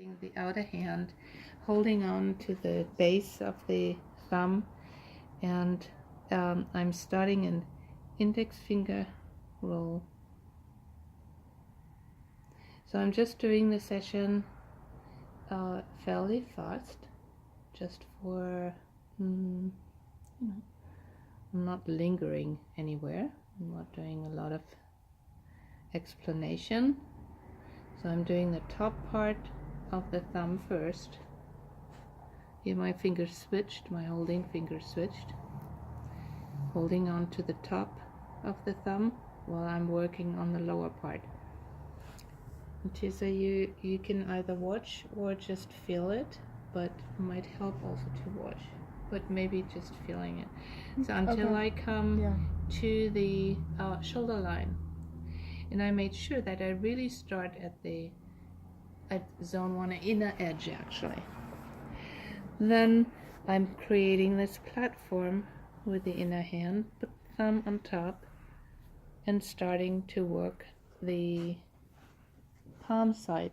Using the outer hand, holding on to the base of the thumb, and I'm starting an index finger roll. So I'm just doing the session fairly fast, just for, I'm not lingering anywhere. I'm not doing a lot of explanation. So I'm doing the top part of the thumb first. Here my fingers switched, my holding finger switched. Holding on to the top of the thumb while I'm working on the lower part. And so you can either watch or just feel it, but it might help also to watch, but maybe just feeling it. So until I come to the shoulder line, and I made sure that I really start at zone 1, inner edge actually. Then I'm creating this platform with the inner hand, put the thumb on top, and starting to work the palm side.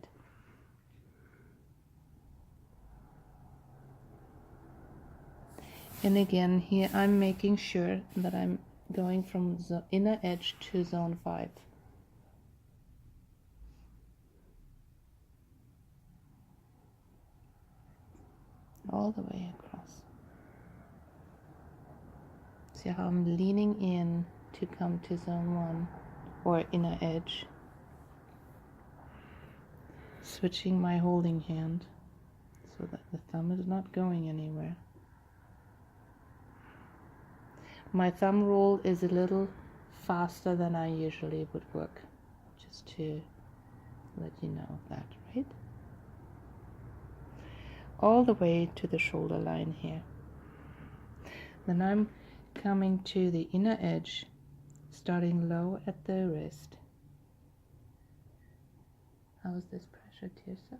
And again, here I'm making sure that I'm going from the inner edge to zone 5. All the way across. See how I'm leaning in to come to zone 1 or inner edge. Switching my holding hand so that the thumb is not going anywhere. My thumb roll is a little faster than I usually would work, just to let you know of that, right? All the way to the shoulder line here. Then I'm coming to the inner edge, starting low at the wrist. How's this pressure, Tirsa?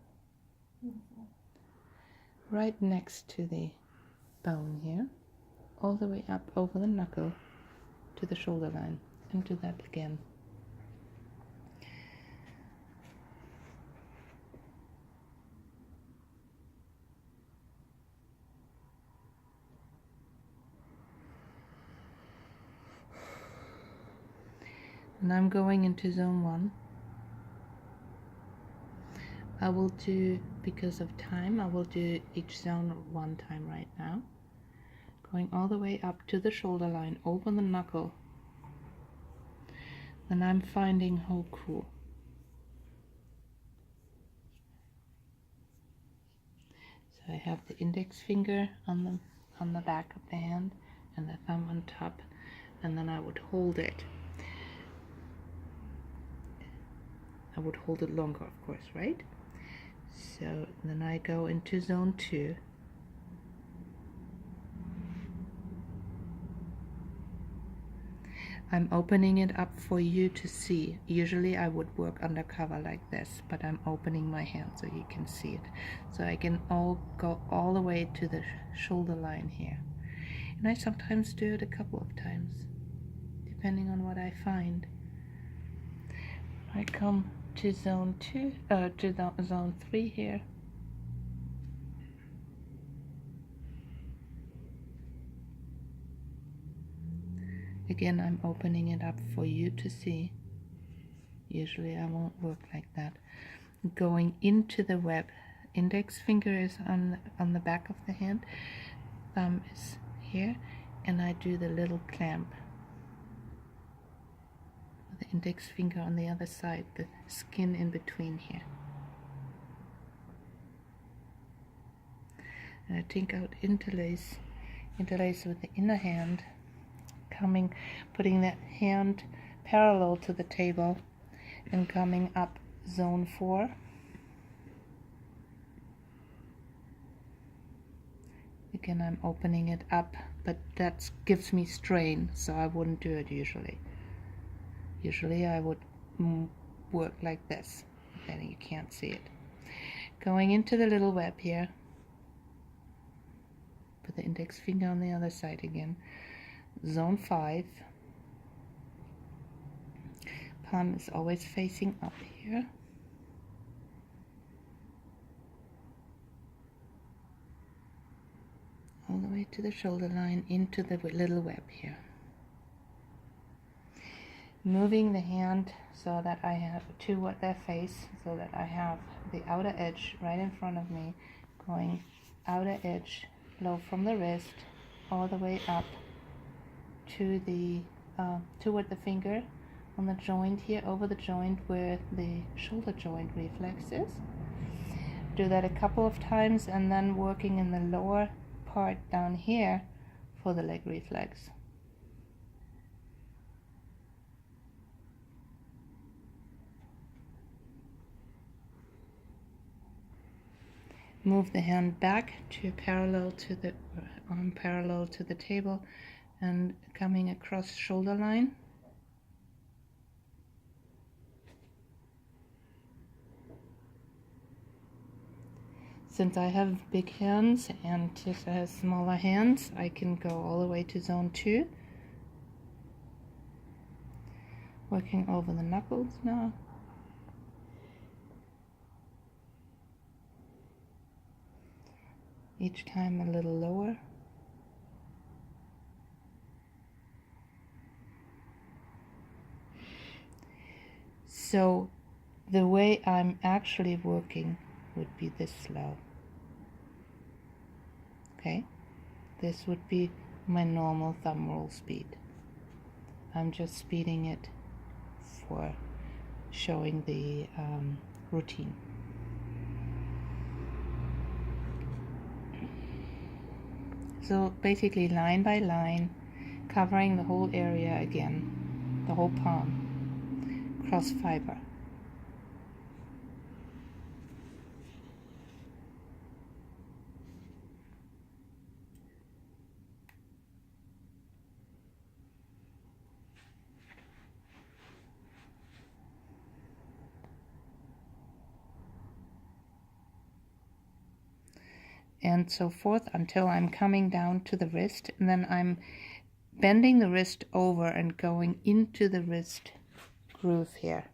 Right next to the bone here, all the way up over the knuckle to the shoulder line, and do that again. And I'm going into zone 1. I will do, because of time, I will do each zone 1 time right now. Going all the way up to the shoulder line, over the knuckle. Then I'm finding Hoku. So I have the index finger on the back of the hand and the thumb on top, and then I would hold it. I would hold it longer, of course, right? So then I go into zone 2. I'm opening it up for you to see. Usually I would work undercover like this, but I'm opening my hand so you can see it. So I can go all the way to the shoulder line here. And I sometimes do it a couple of times, depending on what I find. I come to zone 2, to zone 3 here. Again, I'm opening it up for you to see. Usually I won't work like that. Going into the web. Index finger is on the back of the hand. Thumb is here. And I do the little clamp. The index finger on the other side. The skin in between here. And I take out interlace with the inner hand. Putting that hand parallel to the table and coming up zone 4. Again, I'm opening it up, but that gives me strain, so I wouldn't do it usually. Usually I would work like this, then you can't see it. Going into the little web here, put the index finger on the other side again. Zone 5. Palm is always facing up here. all the way to the shoulder line, into the little web here. Moving the hand so that I have toward their face, so that I have the outer edge right in front of me, going outer edge, low from the wrist, all the way up to the toward the finger on the joint here, over the joint where the shoulder joint reflex is. Do that a couple of times, and then working in the lower part down here for the leg reflex. Move the hand back to parallel to the arm parallel to the table and coming across shoulder line. Since I have big hands and Tissa has smaller hands, I can go all the way to zone 2. Working over the knuckles now. Each time a little lower. So the way I'm actually working would be this slow. Okay? This would be my normal thumb roll speed. I'm just speeding it for showing the routine. So basically line by line, covering the whole area again, the whole palm, cross fiber. And so forth until I'm coming down to the wrist, and then I'm bending the wrist over and going into the wrist groove here.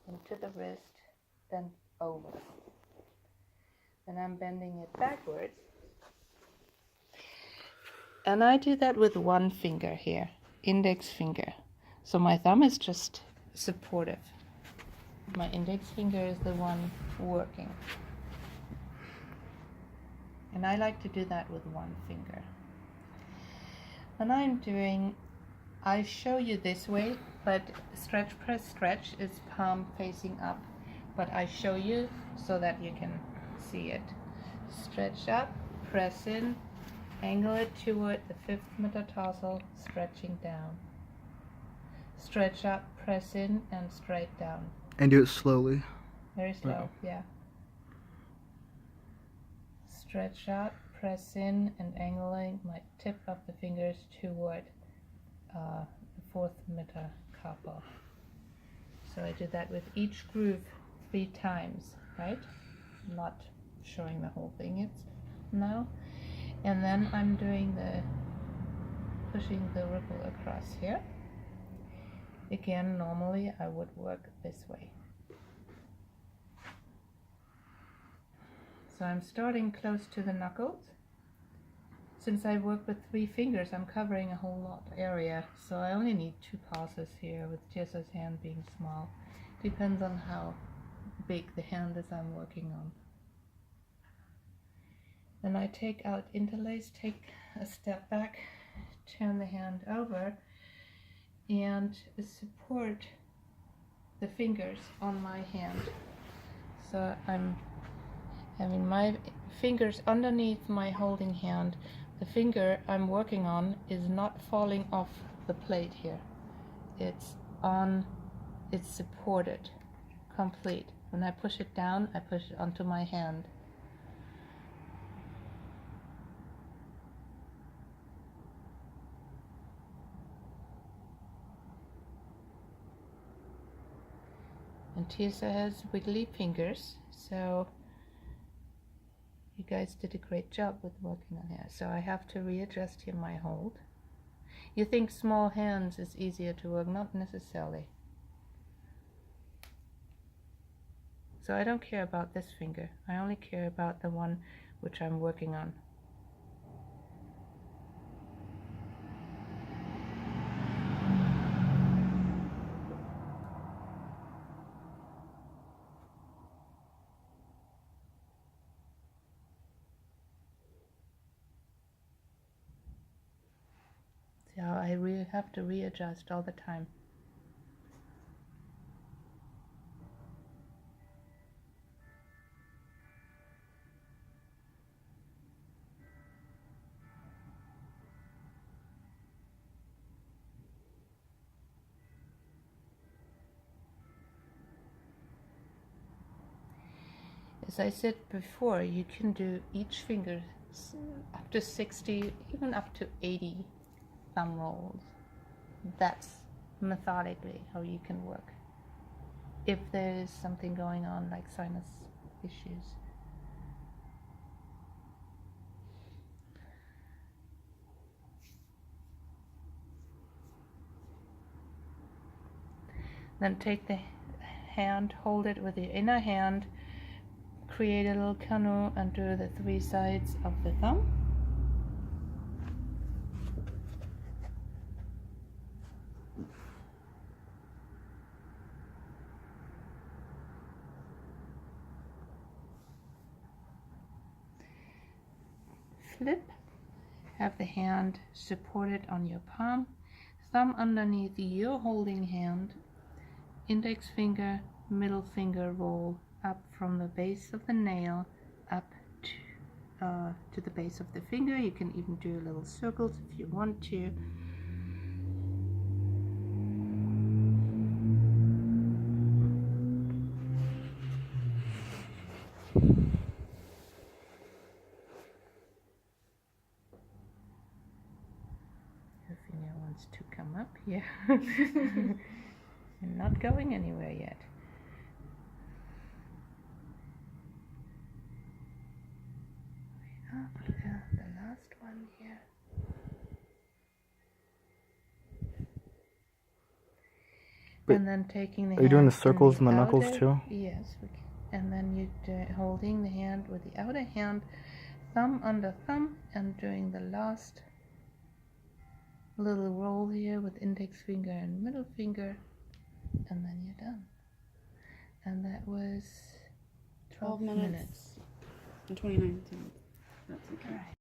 Into the wrist, then over. Then I'm bending it backwards. And I do that with one finger here, index finger. So my thumb is just supportive. My index finger is the one working. And I like to do that with one finger. When I'm doing, I show you this way, but stretch, press, stretch is palm facing up. But I show you so that you can see it. Stretch up, press in, angle it toward the 5th metatarsal, stretching down. Stretch up, press in, and straight down. And do it slowly. Very slow, yeah. Stretch up, press in, and angling my tip of the fingers toward the 4th metacarpal. So I do that with each groove 3 times, right? I'm not showing the whole thing it's now. And then I'm doing the pushing the ripple across here. Again, normally I would work this way. So I'm starting close to the knuckles. Since I work with 3 fingers, I'm covering a whole lot of area, so I only need 2 passes here, with Jessa's hand being small. Depends on how big the hand is I'm working on. Then I take out interlace, take a step back, turn the hand over, and support the fingers on my hand. So I'm having my fingers underneath my holding hand. The finger I'm working on is not falling off the plate here. It's supported, complete. When I push it down, I push it onto my hand. And Tissa has wiggly fingers, so you guys did a great job with working on here. So I have to readjust here my hold. You think small hands is easier to work, not necessarily. So I don't care about this finger. I only care about the one which I'm working on. See how I really have to readjust all the time. As I said before, you can do each finger up to 60, even up to 80 thumb rolls. That's methodically how you can work. If there is something going on like sinus issues. Then take the hand, hold it with your inner hand, create a little canoe and do the 3 sides of the thumb. Flip, have the hand supported on your palm, thumb underneath your holding hand, index finger, middle finger roll up from the base of the nail up to the base of the finger. You can even do little circles if you want to. Your finger wants to come up here. You're not going anywhere yet. The last one here. But and then taking the are you doing the hand circles in and the knuckles outer, too? Yes. And then you're holding the hand with the outer hand, thumb under thumb, and doing the last little roll here with index finger and middle finger, and then you're done. And that was 12 minutes. And 29 seconds. That's okay.